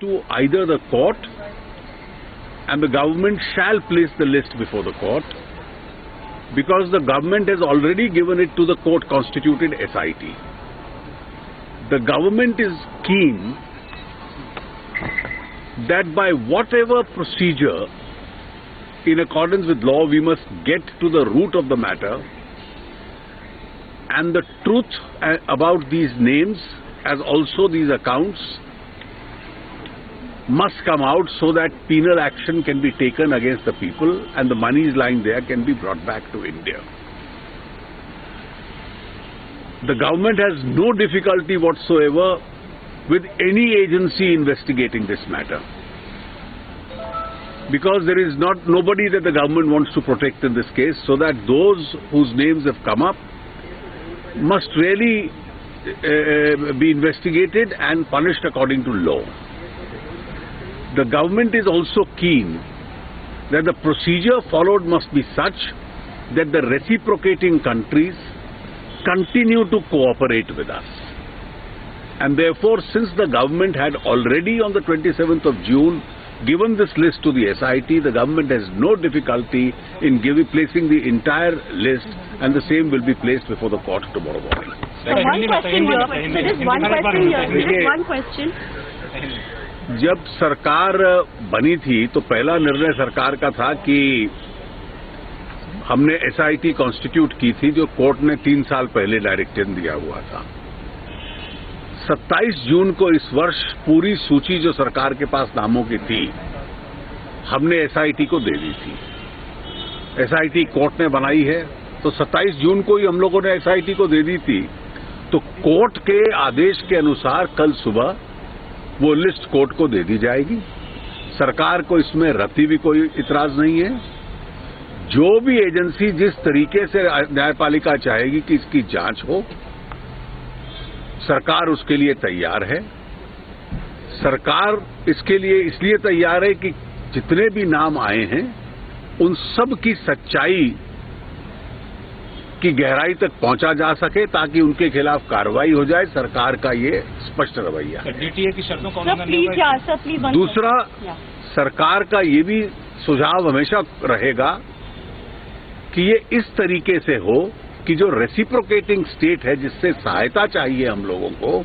to either the court, and the government shall place the list before the court, because the government has already given it to the court-constituted SIT. The government is keen that by whatever procedure, in accordance with law, we must get to the root of the matter, and the truth about these names as also these accounts must come out so that penal action can be taken against the people and the monies lying there can be brought back to India. The government has no difficulty whatsoever with any agency investigating this matter, because there is nobody that the government wants to protect in this case, so that those whose names have come up must really be investigated and punished according to law. The government is also keen that the procedure followed must be such that the reciprocating countries continue to cooperate with us. And therefore, since the government had already on the 27th of June given this list to the SIT, the government has no difficulty in placing the entire list, and the same will be placed before the court tomorrow morning. So one question. जब सरकार बनी थी तो पहला निर्णय सरकार का था कि हमने SIT कॉन्स्टिट्यूट की थी, जो कोर्ट ने 3 साल पहले डायरेक्शन दिया हुआ था। 27 जून को इस वर्ष पूरी सूची जो सरकार के पास नामों की थी, हमने SIT को दे दी थी। SIT कोर्ट ने बनाई है, तो 27 जून को ही हम लोगों ने SIT को दे दी थी। तो कोर्ट के आदेश के अनुसार कल सुबह वो लिस्ट कोर्ट को दे दी जाएगी। सरकार को इसमें रत्ती भी कोई इतराज नहीं है। जो भी एजेंसी जिस तरीके से न्यायपालिका चाहेगी कि इसकी जांच हो, सरकार उसके लिए तैयार है। सरकार इसके लिए इसलिए तैयार है कि जितने भी नाम आए हैं उन सब की सच्चाई की गहराई तक पहुंचा जा सके, ताकि उनके खिलाफ कार्रवाई हो जाए। सरकार का ये स्पष्ट रवैया है। DTA की शर्तों का उल्लंघन नहीं होगा। दूसरा, सरकार का ये भी सुझाव हमेशा रहेगा कि ये इस तरीके से हो कि जो रेसिप्रोकेटिंग स्टेट है, जिससे सहायता चाहिए हम लोगों को,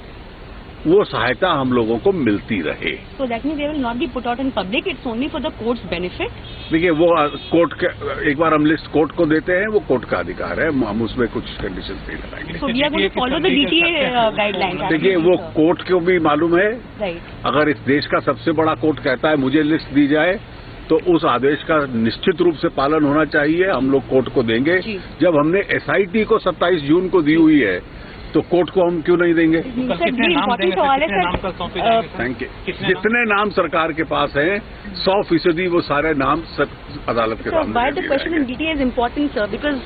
वो सहायता हम लोगों को मिलती रहे। So that means they will not be put out in public. It's only for the court's benefit. देखिए, वो कोर्ट के एक बार हम लिस्ट कोर्ट को देते हैं, वो कोर्ट का अधिकार है, हम उसमें कुछ कंडीशन नहीं लगाएंगे। So we are going to follow the DTA guidelines. देखिए, वो कोर्ट को भी मालूम है। Right. अगर इस देश का सबसे बड़ा कोर्ट कहता है मुझे लिस्ट दी जाए, तो उस आदेश का निश्चित रूप से पालन होना चाहिए। हम लोग कोर्ट को देंगे। जब हमने SIT को 27 जून को दी हुई है, तो कोर्ट को हम क्यों नहीं देंगे? Thank you. जितने नाम सरकार के पास हैं, 100% वो सारे नाम अदालत के सामने। Why the question in DTA is important, sir? Because